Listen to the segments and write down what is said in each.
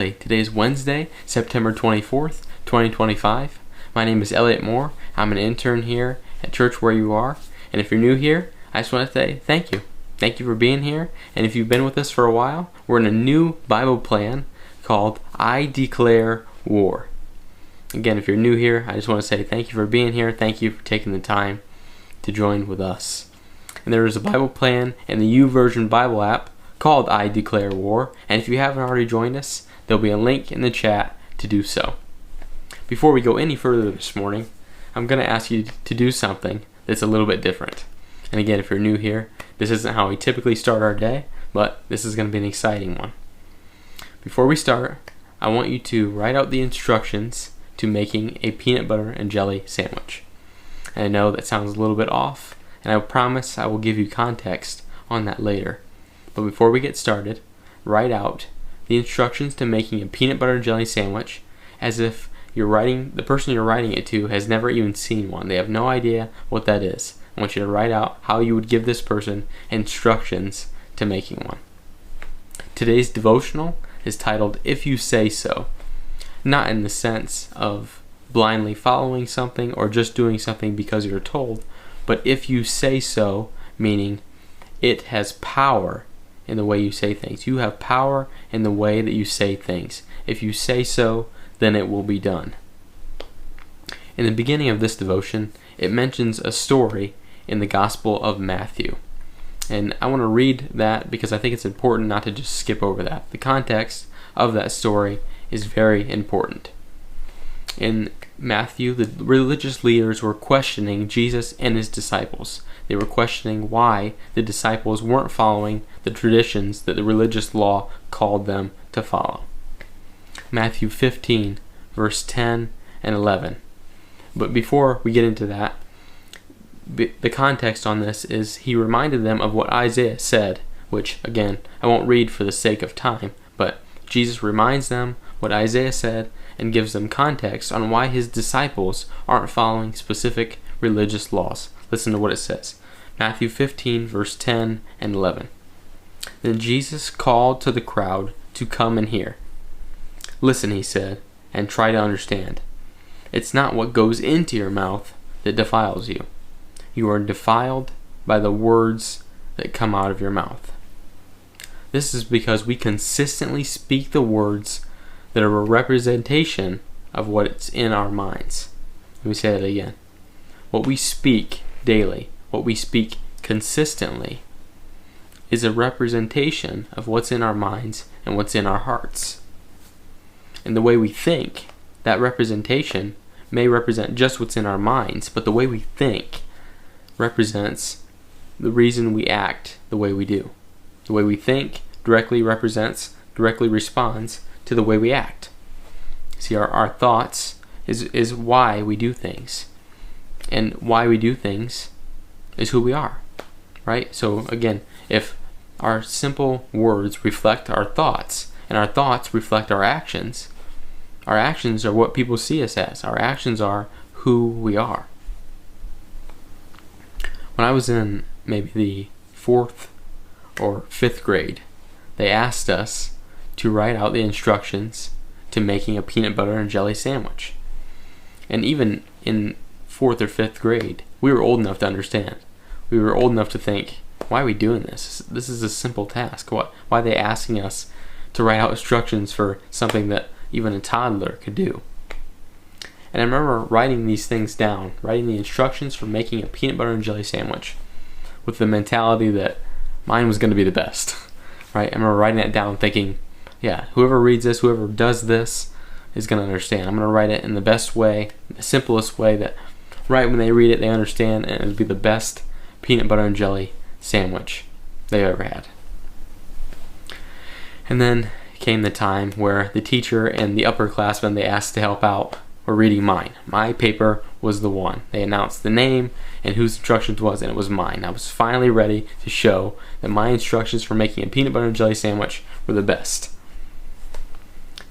Today is Wednesday, September 24th, 2025. My name is Elliot Moore. I'm an intern here at Church Where You Are. And if you're new here, I just want to say thank you. Thank you for being here. And if you've been with us for a while, we're in a new Bible plan called I Declare War. Again, if you're new here, I just want to say thank you for being here. Thank you for taking the time to join with us. And there is a Bible plan in the YouVersion Bible app called I Declare War. And if you haven't already joined us, there'll be a link in the chat to do so. Before we go any further this morning, I'm going to ask you to do something that's a little bit different. And again, if you're new here, this isn't how we typically start our day, but this is going to be an exciting one. Before we start, I want you to write out the instructions to making a peanut butter and jelly sandwich. And I know that sounds a little bit off, and I promise I will give you context on that later. But before we get started, write out the instructions to making a peanut butter and jelly sandwich as if the person you're writing it to has never even seen one. They have no idea what that is. I want you to write out how you would give this person instructions to making one. Today's devotional is titled If You Say So. Not in the sense of blindly following something or just doing something because you're told, but if you say so, meaning it has power in the way you say things. You have power in the way that you say things. If you say so, then it will be done. In the beginning of this devotion, it mentions a story in the Gospel of Matthew. And I want to read that because I think it's important not to just skip over that. The context of that story is very important. In Matthew, the religious leaders were questioning Jesus and his disciples. They were questioning why the disciples weren't following the traditions that the religious law called them to follow. Matthew 15, verse 10 and 11. But before we get into that, the context on this is he reminded them of what Isaiah said, which, again, I won't read for the sake of time, but Jesus reminds them what Isaiah said and gives them context on why his disciples aren't following specific religious laws. Listen to what it says. Matthew 15, verse 10 and 11. Then Jesus called to the crowd to come and hear. Listen, he said, and try to understand. It's not what goes into your mouth that defiles you. You are defiled by the words that come out of your mouth. This is because we consistently speak the words that are a representation of what's in our minds. Let me say that again. What we speak daily, what we speak consistently, is a representation of what's in our minds and what's in our hearts. And the way we think, that representation may represent just what's in our minds, but the way we think represents the reason we act the way we do. The way we think directly responds to the way we act. See, our thoughts is why we do things. And why we do things is who we are, right? So again, if our simple words reflect our thoughts, and our thoughts reflect our actions are what people see us as. Our actions are who we are. When I was in maybe the 4th or 5th grade, they asked us to write out the instructions to making a peanut butter and jelly sandwich. And even in 4th or 5th grade, we were old enough to understand. We were old enough to think, why are we doing this? This is a simple task. Why are they asking us to write out instructions for something that even a toddler could do? And I remember writing these things down, writing the instructions for making a peanut butter and jelly sandwich with the mentality that mine was going to be the best. Right? I remember writing that down thinking, yeah, whoever reads this, whoever does this is going to understand. I'm going to write it in the best way, the simplest way that right when they read it, they understand, and it'll be the best peanut butter and jelly sandwich they've ever had. And then came the time where the teacher and the upperclassmen they asked to help out were reading mine. My paper was the one. They announced the name and whose instructions was, and it was mine. I was finally ready to show that my instructions for making a peanut butter and jelly sandwich were the best.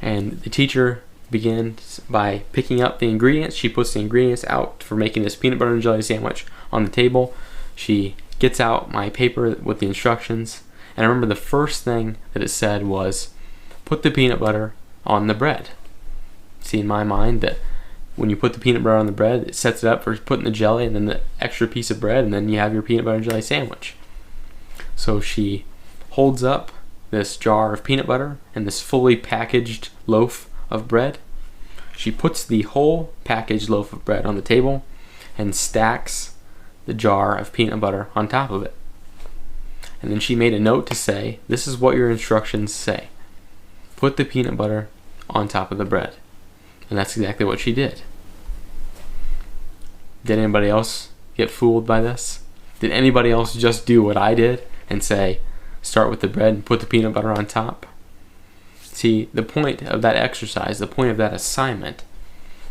And the teacher begins by picking up the ingredients. She puts the ingredients out for making this peanut butter and jelly sandwich on the table. She gets out my paper with the instructions, and I remember the first thing that it said was, put the peanut butter on the bread. See, in my mind, that when you put the peanut butter on the bread, it sets it up for putting the jelly and then the extra piece of bread, and then you have your peanut butter and jelly sandwich. So she holds up this jar of peanut butter and this fully packaged loaf of bread. She puts the whole packaged loaf of bread on the table and stacks the jar of peanut butter on top of it. And then she made a note to say, this is what your instructions say. Put the peanut butter on top of the bread. And that's exactly what she did. Did anybody else get fooled by this? Did anybody else just do what I did and say, start with the bread and put the peanut butter on top? See, the point of that exercise, the point of that assignment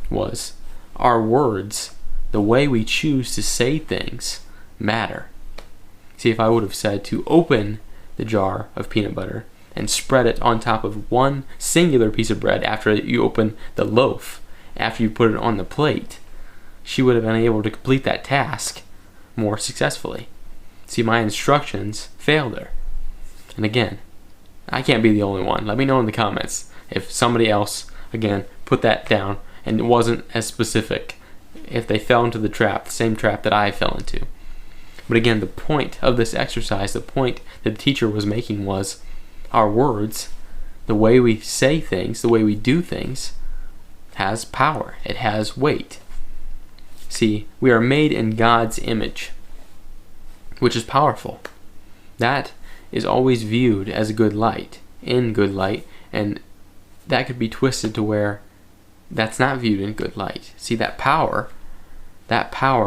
was our words, the way we choose to say things, matter. See, if I would have said to open the jar of peanut butter and spread it on top of one singular piece of bread after you open the loaf, after you put it on the plate, she would have been able to complete that task more successfully. See, my instructions failed her. And again, I can't be the only one. Let me know in the comments if somebody else, again, put that down and it wasn't as specific, if they fell into the trap, the same trap that I fell into. But again, the point of this exercise, the point that the teacher was making was our words, the way we say things, the way we do things, has power. It has weight. See, we are made in God's image, which is powerful. That is always viewed as a good light, in good light, and that could be twisted to where that's not viewed in good light. See, that power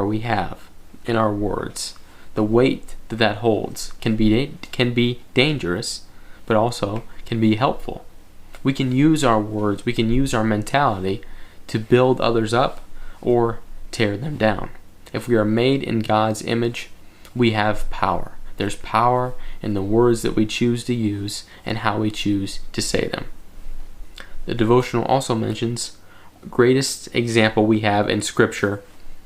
we have in our words, the weight that holds can be dangerous, but also can be helpful. We can use our words, we can use our mentality to build others up or tear them down. If we are made in God's image, we have power. There's power in the words that we choose to use and how we choose to say them. The devotional also mentions the greatest example we have in Scripture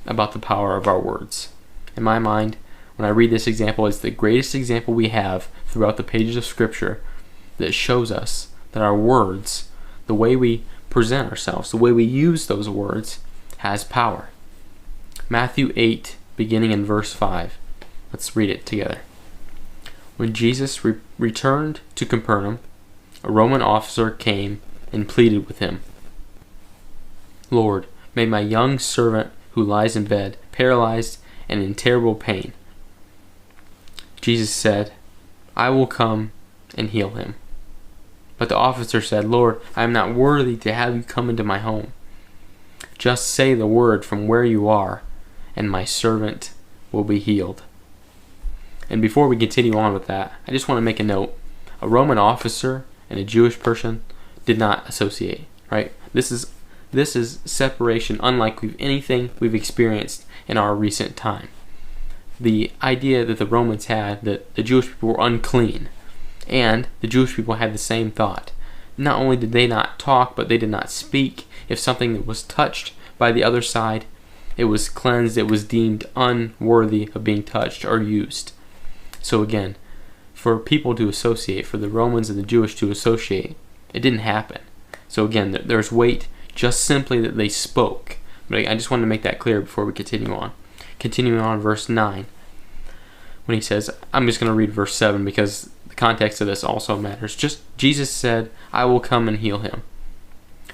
about the power of our words. In my mind, when I read this example, it's the greatest example we have throughout the pages of Scripture that shows us that our words, the way we present ourselves, the way we use those words, has power. Matthew 8, beginning in verse 5. Let's read it together. When Jesus returned to Capernaum, a Roman officer came and pleaded with him, "Lord, may my young servant who lies in bed, paralyzed and in terrible pain." Jesus said, "I will come and heal him." But the officer said, "Lord, I am not worthy to have you come into my home. Just say the word from where you are, and my servant will be healed." And before we continue on with that, I just want to make a note. A Roman officer and a Jewish person did not associate, right? This is separation unlike anything we've experienced in our recent time. The idea that the Romans had that the Jewish people were unclean, and the Jewish people had the same thought. Not only did they not talk, but they did not speak. If something that was touched by the other side, it was cleansed, it was deemed unworthy of being touched or used. So again, for people to associate, for the Romans and the Jewish to associate, it didn't happen. So again, there's weight just simply that they spoke. But I just wanted to make that clear before we continue on. Continuing on, verse 9, when he says, I'm just going to read verse 7 because the context of this also matters. Just Jesus said, "I will come and heal him."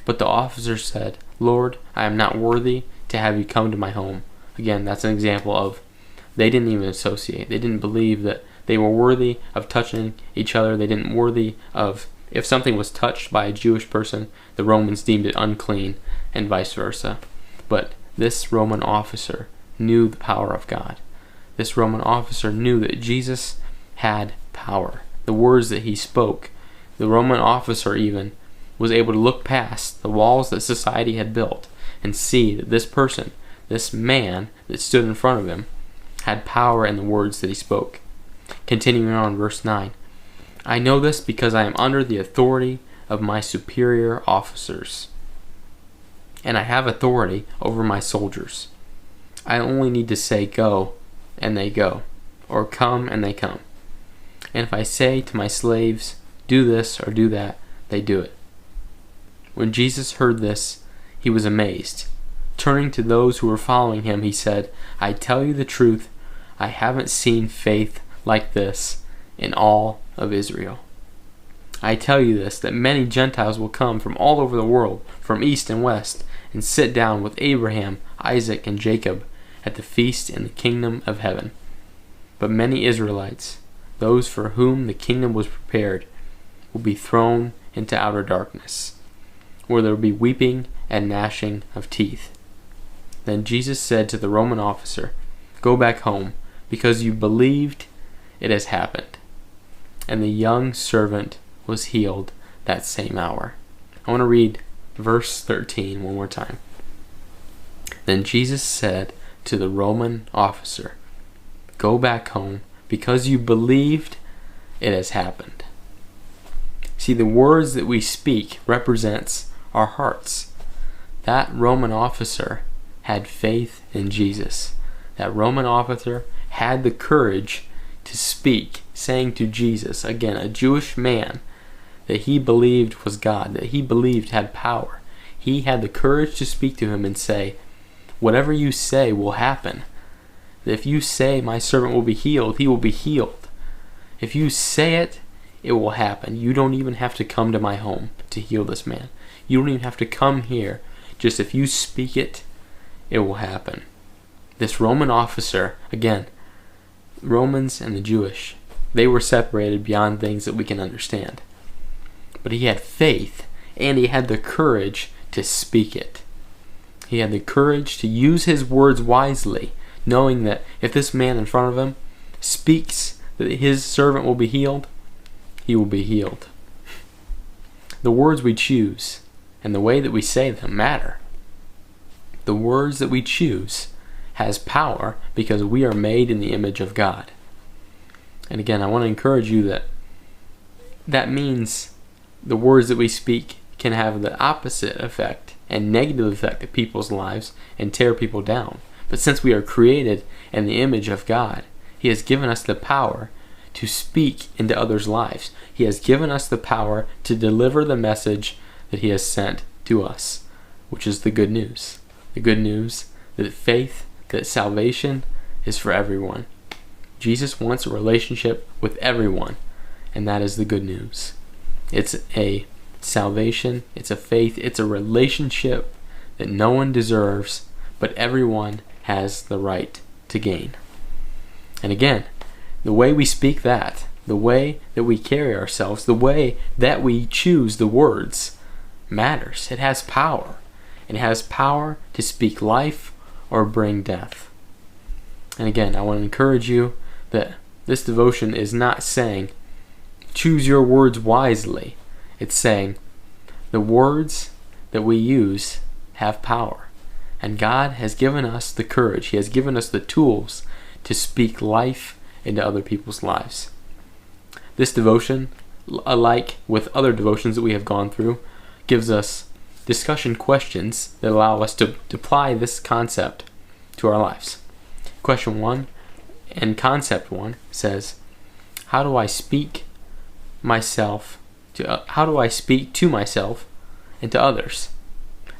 But the officer said, "Lord, I am not worthy to have you come to my home." Again, that's an example of they didn't even associate. They didn't believe that they were worthy of touching each other. They didn't worthy of, if something was touched by a Jewish person, the Romans deemed it unclean and vice versa. But this Roman officer knew the power of God. This Roman officer knew that Jesus had power. The words that he spoke, the Roman officer even was able to look past the walls that society had built and see that this person, this man that stood in front of him, had power in the words that he spoke. Continuing on, verse 9. "I know this because I am under the authority of my superior officers, and I have authority over my soldiers. I only need to say go, and they go, or come, and they come. And if I say to my slaves, do this or do that, they do it." When Jesus heard this, he was amazed. Turning to those who were following him, he said, "I tell you the truth, I haven't seen faith like this in all of Israel. I tell you this, that many Gentiles will come from all over the world, from east and west, and sit down with Abraham, Isaac, and Jacob at the feast in the kingdom of heaven. But many Israelites, those for whom the kingdom was prepared, will be thrown into outer darkness, where there will be weeping and gnashing of teeth." Then Jesus said to the Roman officer, "Go back home, because you believed it has happened." And the young servant was healed that same hour. I want to read verse 13 one more time. Then Jesus said to the Roman officer, "Go back home, because you believed it has happened." See, the words that we speak represents our hearts. That Roman officer had faith in Jesus. That Roman officer had the courage to speak, saying to Jesus, again, a Jewish man, that he believed was God, that he believed had power. He had the courage to speak to him and say, "Whatever you say will happen. If you say my servant will be healed, he will be healed. If you say it, it will happen. You don't even have to come to my home to heal this man. You don't even have to come here. Just if you speak it, it will happen." This Roman officer, again, Romans and the Jewish, they were separated beyond things that we can understand. But he had faith, and he had the courage to speak it. He had the courage to use his words wisely, knowing that if this man in front of him speaks that his servant will be healed, he will be healed. The words we choose and the way that we say them matter. The words that we choose has power because we are made in the image of God. And again, I want to encourage you that means the words that we speak can have the opposite effect and negative effect of people's lives and tear people down. But since we are created in the image of God, He has given us the power to speak into others' lives. He has given us the power to deliver the message that He has sent to us, which is the good news. The good news that faith, that salvation is for everyone. Jesus wants a relationship with everyone, and that is the good news. It's a salvation, it's a faith, it's a relationship that no one deserves, but everyone has the right to gain. And again, the way we speak that, the way that we carry ourselves, the way that we choose the words matters. It has power. It has power to speak life or bring death. And again, I want to encourage you that this devotion is not saying, choose your words wisely. It's saying, the words that we use have power. And God has given us the courage. He has given us the tools to speak life into other people's lives. This devotion, alike with other devotions that we have gone through, gives us discussion questions that allow us to apply this concept to our lives. Question 1 and concept 1 says, how do I speak to myself and to others?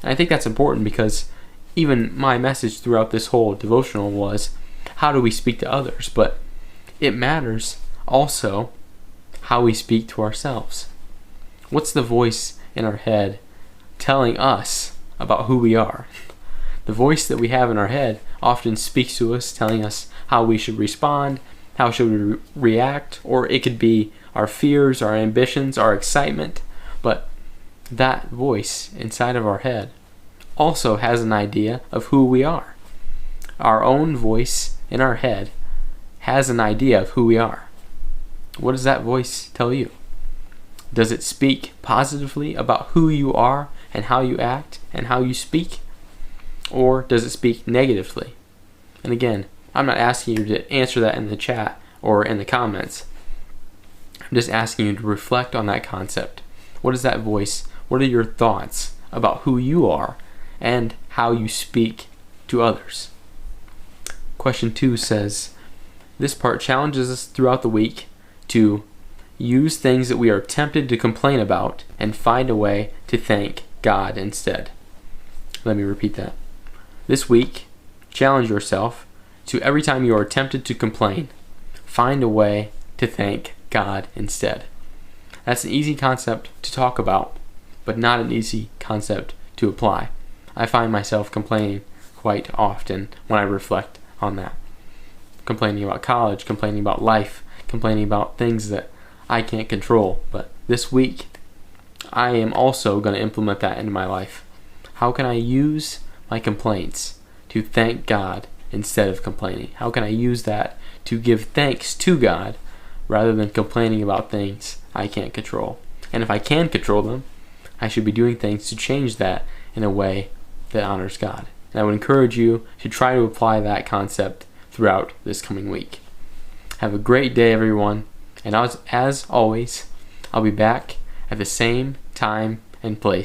And I think that's important because even my message throughout this whole devotional was, how do we speak to others? But it matters also how we speak to ourselves. What's the voice in our head telling us about who we are? The voice that we have in our head often speaks to us, telling us how we should respond, how should we react, or it could be our fears, our ambitions, our excitement. But that voice inside of our head also has an idea of who we are. Our own voice in our head has an idea of who we are. What does that voice tell you? Does it speak positively about who you are and how you act and how you speak? Or does it speak negatively? And again, I'm not asking you to answer that in the chat or in the comments. I'm just asking you to reflect on that concept. What is that voice? What are your thoughts about who you are and how you speak to others? Question 2 says, this part challenges us throughout the week to use things that we are tempted to complain about and find a way to thank God instead. Let me repeat that. This week, challenge yourself to every time you are tempted to complain, find a way to thank God instead. That's an easy concept to talk about, but not an easy concept to apply. I find myself complaining quite often when I reflect on that. Complaining about college, complaining about life, complaining about things that I can't control. But this week, I am also going to implement that into my life. How can I use my complaints to thank God instead of complaining? How can I use that to give thanks to God rather than complaining about things I can't control? And if I can control them, I should be doing things to change that in a way that honors God. And I would encourage you to try to apply that concept throughout this coming week. Have a great day, everyone. And as always, I'll be back at the same time and place